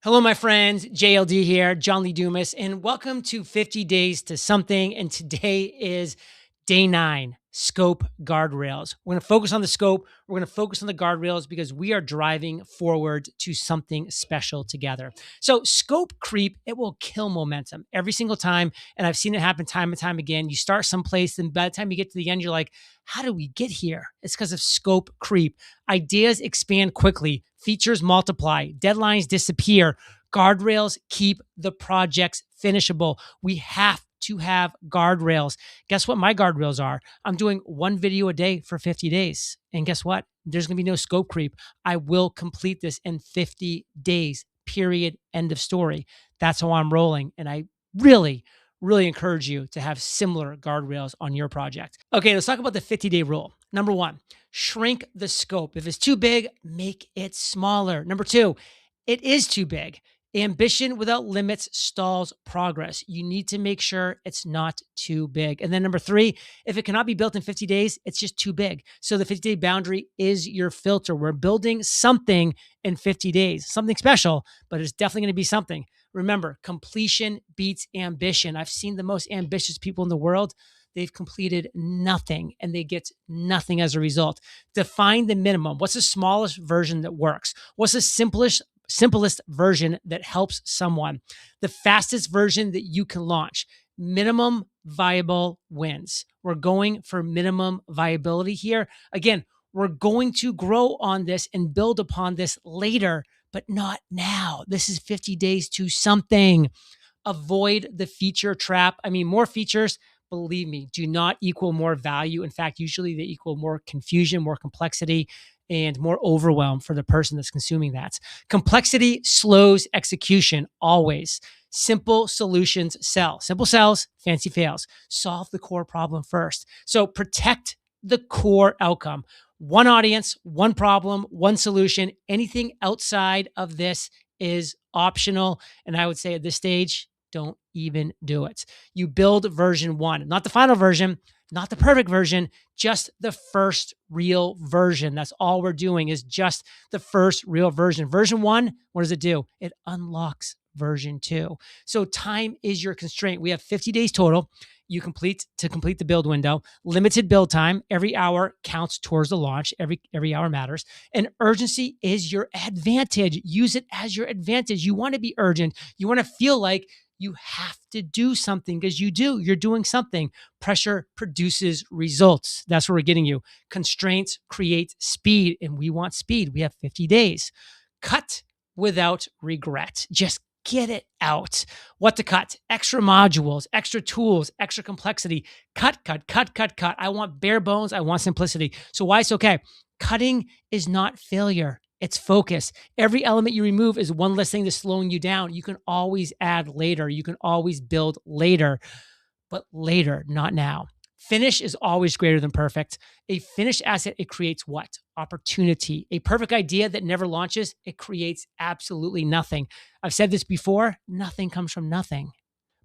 Hello, my friends. JLD here, John Lee Dumas, and welcome to 50 Days to Something. And today is day 9, scope guardrails. We're going to focus on the scope. We're going to focus on the guardrails because we are driving forward to something special together. So, scope creep, it will kill momentum every single time. And I've seen it happen time and time again. You start someplace, and by the time you get to the end, you're like, how did we get here? It's because of scope creep. Ideas expand quickly, features multiply, deadlines disappear. Guardrails keep the projects finishable. We have to have guardrails. Guess what my guardrails are? I'm doing one video a day for 50 days. And guess what? There's going to be no scope creep. I will complete this in 50 days, period, end of story. That's how I'm rolling. And I really encourage you to have similar guardrails on your project. Okay, let's talk about the 50-day rule. Number 1, shrink the scope. If it's too big, make it smaller. Number 2, it is too big. Ambition without limits stalls progress. You need to make sure it's not too big. And then number 3, if it cannot be built in 50 days, it's just too big. So the 50-day boundary is your filter. We're building something in 50 days, something special, but it's definitely going to be something. Remember, completion beats ambition. I've seen the most ambitious people in the world. They've completed nothing and they get nothing as a result. Define the minimum. What's the smallest version that works? What's the simplest version that helps someone? The fastest version that you can launch. Minimum viable wins. We're going for minimum viability here. Again, we're going to grow on this and build upon this later, but not now. This is 50 days to something. Avoid the feature trap. I mean, more features, believe me, do not equal more value. In fact, usually they equal more confusion, more complexity, and more overwhelm for the person that's consuming that. Complexity slows execution always. Simple solutions sell. Simple sells, fancy fails. Solve the core problem first. So protect the core outcome. One audience, one problem, one solution. Anything outside of this is optional. And I would say at this stage, don't even do it. You build version 1, not the final version, not the perfect version, just the first real version. That's all we're doing is just the first real version. Version 1, what does it do? It unlocks version 2. So time is your constraint. We have 50 days total. You complete the build window. Limited build time. Every hour counts towards the launch. Every hour matters. And urgency is your advantage. Use it as your advantage. You want to be urgent. You want to feel like you have to do something because you do. You're doing something. Pressure produces results. That's where we're getting you. Constraints create speed, and we want speed. We have 50 days. Cut without regret. Just get it out. What to cut? Extra modules, extra tools, extra complexity. Cut. I want bare bones. I want simplicity. So why it's okay? Cutting is not failure. It's focus. Every element you remove is one less thing that's slowing you down. You can always add later. You can always build later, but later, not now. Finish is always greater than perfect. A finished asset, it creates what? Opportunity. A perfect idea that never launches, it creates absolutely nothing. I've said this before, nothing comes from nothing,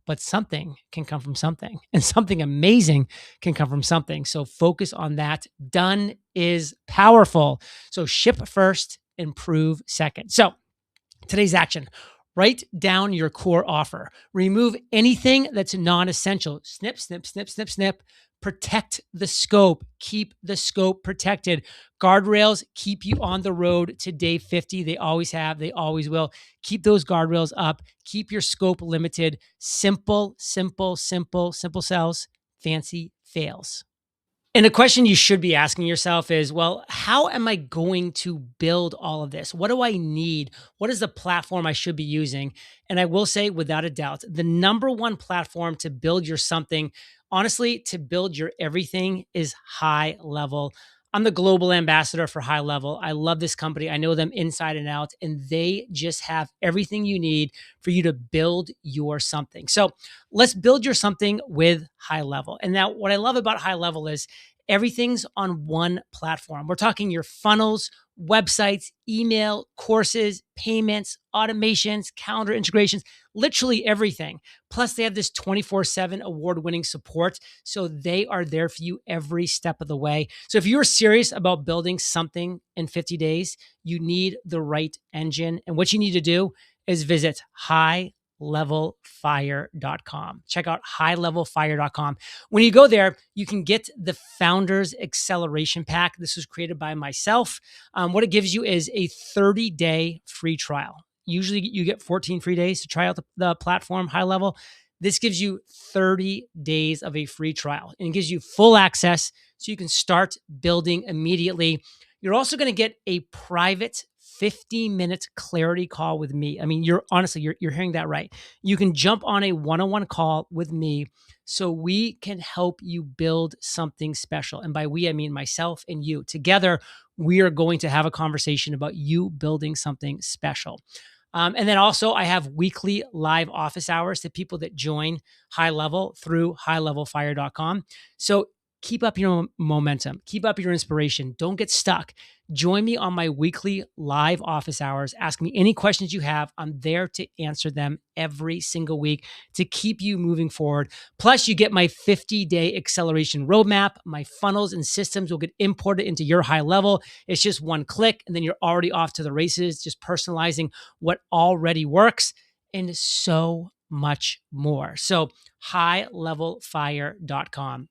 but something can come from something, and something amazing can come from something. So focus on that. Done is powerful. So ship first, improve second. So today's action. Write down your core offer. Remove anything that's non-essential. Snip. Protect the scope. Keep the scope protected. Guardrails keep you on the road to day 50. They always have. They always will. Keep those guardrails up. Keep your scope limited. Simple sells. Fancy fails. And the question you should be asking yourself is, well, how am I going to build all of this? What do I need? What is the platform I should be using? And I will say, without a doubt, the number one platform to build your something, honestly, to build your everything is HighLevel. I'm the global ambassador for HighLevel. I love this company. I know them inside and out, and they just have everything you need for you to build your something. So let's build your something with HighLevel. And now what I love about HighLevel is everything's on one platform. We're talking your funnels, websites, email, courses, payments, automations, calendar integrations, literally everything. Plus, they have this 24/7 award-winning support. So they are there for you every step of the way. So if you're serious about building something in 50 days, you need the right engine. And what you need to do is visit highlevelfire.com. Check out highlevelfire.com. When you go there, you can get the Founders Acceleration Pack. This was created by myself. What it gives you is a 30-day free trial. Usually you get 14 free days to try out the platform HighLevel. This gives you 30 days of a free trial and it gives you full access so you can start building immediately. You're also going to get a private 50-minute clarity call with me. I mean, you're hearing that right. You can jump on a one-on-one call with me so we can help you build something special. And by we, I mean myself and you. Together, we are going to have a conversation about you building something special. And then also, I have weekly live office hours to people that join HighLevel through highlevelfire.com. So keep up your momentum, keep up your inspiration. Don't get stuck. Join me on my weekly live office hours. Ask me any questions you have. I'm there to answer them every single week to keep you moving forward. Plus, you get my 50-day acceleration roadmap. My funnels and systems will get imported into your HighLevel. It's just one click, and then you're already off to the races, just personalizing what already works and so much more. So, highlevelfire.com.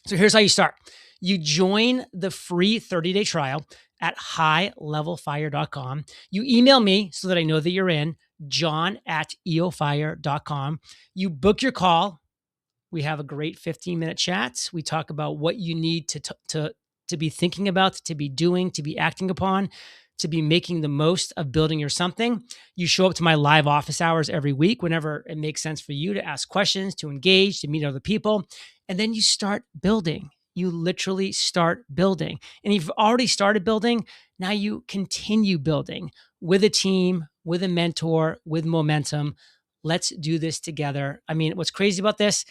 So here's how you start. You join the free 30-day trial at highlevelfire.com. You email me so that I know that you're in, john@eofire.com. You book your call. We have a great 15-minute chat. We talk about what you need to be thinking about, to be doing, to be acting upon, to be making the most of building your something. You show up to my live office hours every week whenever it makes sense for you to ask questions, to engage, to meet other people. And then you start building. You literally start building. And if you've already started building, now you continue building with a team, with a mentor, with momentum. Let's do this together. I mean, what's crazy about this?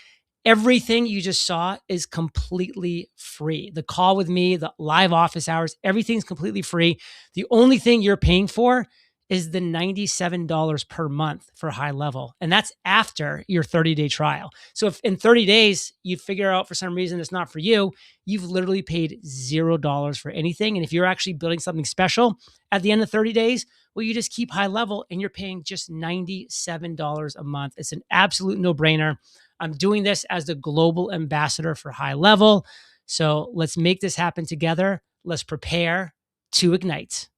Everything you just saw is completely free. The call with me, the live office hours, everything's completely free. The only thing you're paying for is the $97 per month for HighLevel. And that's after your 30-day trial. So if in 30 days you figure out for some reason it's not for you, you've literally paid $0 for anything. And if you're actually building something special at the end of 30 days, well, you just keep HighLevel and you're paying just $97 a month. It's an absolute no-brainer. I'm doing this as the global ambassador for HighLevel. So let's make this happen together. Let's prepare to ignite.